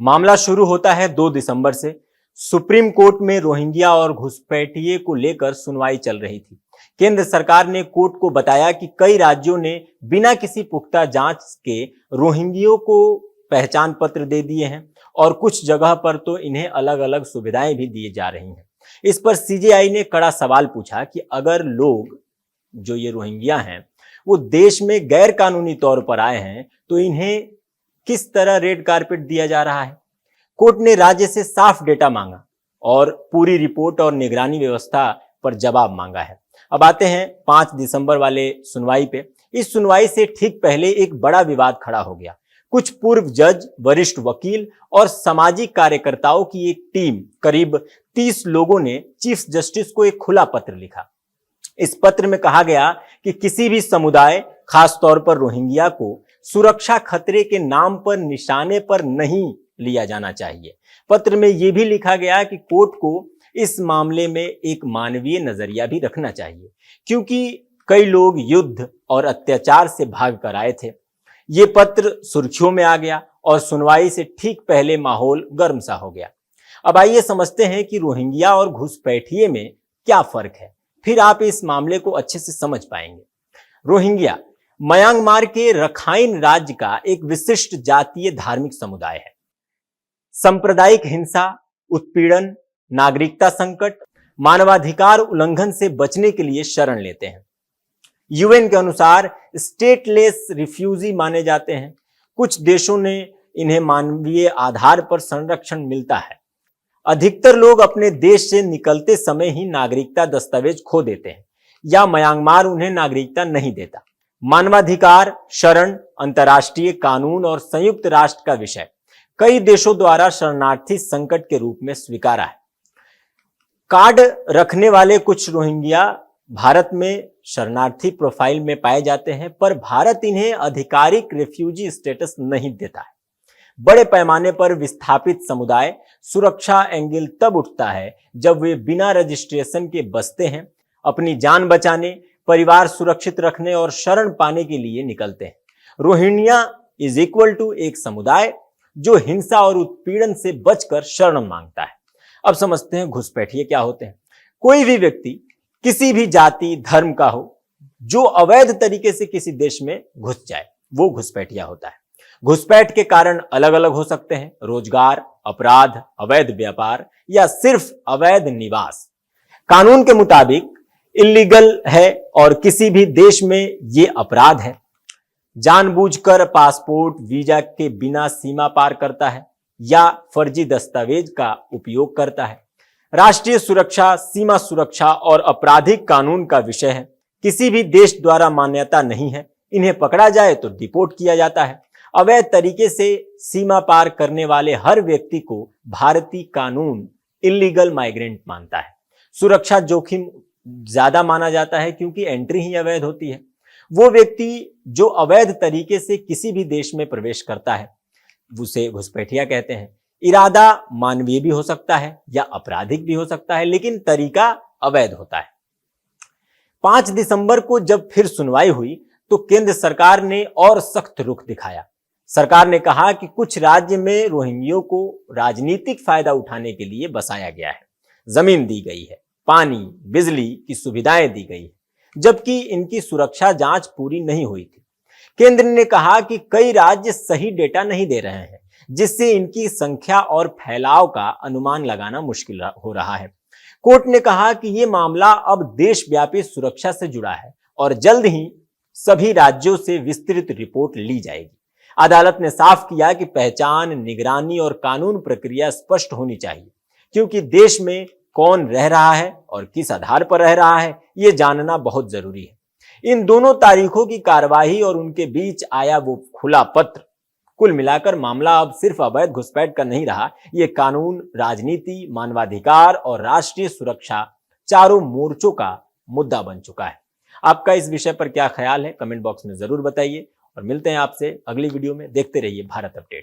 मामला शुरू होता है 2 दिसंबर से। सुप्रीम कोर्ट में रोहिंग्या और घुसपैठिए को लेकर सुनवाई चल रही थी। केंद्र सरकार ने कोर्ट को बताया कि कई राज्यों ने बिना किसी पुख्ता जांच के रोहिंग्यों को पहचान पत्र दे दिए हैं और कुछ जगह पर तो इन्हें अलग अलग सुविधाएं भी दी जा रही हैं। इस पर सीजेआई ने कड़ा सवाल पूछा कि अगर लोग जो ये रोहिंग्या हैं वो देश में गैर कानूनी तौर पर आए हैं तो इन्हें किस तरह रेड कारपेट दिया जा रहा है। कोर्ट ने राज्य से साफ डेटा मांगा और पूरी रिपोर्ट और निगरानी व्यवस्था पर जवाब मांगा है। अब आते हैं 5 दिसंबर वाले सुनवाई पे। इस सुनवाई से ठीक पहले एक बड़ा विवाद खड़ा हो गया। कुछ पूर्व जज, वरिष्ठ वकील और सामाजिक कार्यकर्ताओं की एक टीम करीब 30 लोगों ने चीफ जस्टिस को एक खुला पत्र लिखा। इस पत्र में कहा गया कि किसी भी समुदाय, खासतौर पर रोहिंग्या को सुरक्षा खतरे के नाम पर निशाने पर नहीं लिया जाना चाहिए। पत्र में यह भी लिखा गया कि कोर्ट को इस मामले में एक मानवीय नजरिया भी रखना चाहिए, क्योंकि कई लोग युद्ध और अत्याचार से भाग कर आए थे। ये पत्र सुर्खियों में आ गया और सुनवाई से ठीक पहले माहौल गर्म सा हो गया। अब आइए समझते हैं कि रोहिंग्या और घुसपैठिए में क्या फर्क है, फिर आप इस मामले को अच्छे से समझ पाएंगे। रोहिंग्या म्यांमार के रखाइन राज्य का एक विशिष्ट जातीय धार्मिक समुदाय है। सांप्रदायिक हिंसा, उत्पीड़न, नागरिकता संकट, मानवाधिकार उल्लंघन से बचने के लिए शरण लेते हैं। यूएन के अनुसार स्टेटलेस रिफ्यूजी माने जाते हैं। कुछ देशों ने इन्हें मानवीय आधार पर संरक्षण मिलता है। अधिकतर लोग अपने देश से निकलते समय ही नागरिकता दस्तावेज खो देते हैं या म्यांमार उन्हें नागरिकता नहीं देता। मानवाधिकार, शरण, अंतर्राष्ट्रीय कानून और संयुक्त राष्ट्र का विषय कई देशों द्वारा शरणार्थी संकट के रूप में स्वीकारा है। कार्ड रखने वाले कुछ रोहिंग्या भारत में शरणार्थी प्रोफाइल में पाए जाते हैं, पर भारत इन्हें आधिकारिक रिफ्यूजी स्टेटस नहीं देता है। बड़े पैमाने पर विस्थापित समुदाय सुरक्षा एंगल तब उठता है जब वे बिना रजिस्ट्रेशन के बसते हैं, अपनी जान बचाने, परिवार सुरक्षित रखने और शरण पाने के लिए निकलते हैं। रोहिंग्या इज इक्वल टू एक समुदाय जो हिंसा और उत्पीड़न से बचकर शरण मांगता है। अब समझते हैं घुसपैठिए क्या होते हैं। कोई भी व्यक्ति किसी भी जाति, धर्म का हो जो अवैध तरीके से किसी देश में घुस जाए वो घुसपैठिया होता है। घुसपैठ के कारण अलग अलग हो सकते हैं, रोजगार, अपराध, अवैध व्यापार या सिर्फ अवैध निवास। कानून के मुताबिक इलीगल है और किसी भी देश में ये अपराध है। जानबूझकर पासपोर्ट, वीजा के बिना सीमा पार करता है या फर्जी दस्तावेज का उपयोग करता है। राष्ट्रीय सुरक्षा, सीमा सुरक्षा और आपराधिक कानून का विषय है। किसी भी देश द्वारा मान्यता नहीं है। इन्हें पकड़ा जाए तो डिपोर्ट किया जाता है। अवैध तरीके से सीमा पार करने वाले हर व्यक्ति को भारतीय कानून इलीगल माइग्रेंट मानता है। सुरक्षा जोखिम ज्यादा माना जाता है क्योंकि एंट्री ही अवैध होती है। वो व्यक्ति जो अवैध तरीके से किसी भी देश में प्रवेश करता है उसे घुसपैठिया कहते हैं। इरादा मानवीय भी हो सकता है या आपराधिक भी हो सकता है, लेकिन तरीका अवैध होता है। 5 दिसंबर को जब फिर सुनवाई हुई तो केंद्र सरकार ने और सख्त रुख दिखाया। सरकार ने कहा कि कुछ राज्य में रोहिंग्यों को राजनीतिक फायदा उठाने के लिए बसाया गया है। जमीन दी गई है, पानी, बिजली की सुविधाएं दी गई है, जबकि इनकी सुरक्षा जांच पूरी नहीं हुई थी। केंद्र ने कहा कि कई राज्य सही डेटा नहीं दे रहे हैं, जिससे इनकी संख्या और फैलाव का अनुमान लगाना मुश्किल हो रहा है। कोर्ट ने कहा कि यह मामला अब देशव्यापी सुरक्षा से जुड़ा है और जल्द ही सभी राज्यों से विस्तृत रिपोर्ट ली जाएगी। अदालत ने साफ किया कि पहचान, निगरानी और कानून प्रक्रिया स्पष्ट होनी चाहिए, क्योंकि देश में कौन रह रहा है और किस आधार पर रह रहा है ये जानना बहुत जरूरी है। इन दोनों तारीखों की कार्यवाही और उनके बीच आया वो खुला पत्र, कुल मिलाकर मामला अब सिर्फ अवैध घुसपैठ का नहीं रहा। ये कानून, राजनीति, मानवाधिकार और राष्ट्रीय सुरक्षा चारों मोर्चों का मुद्दा बन चुका है। आपका इस विषय पर क्या ख्याल है कमेंट बॉक्स में जरूर बताइए और मिलते हैं आपसे अगली वीडियो में। देखते रहिए भारत अपडेट।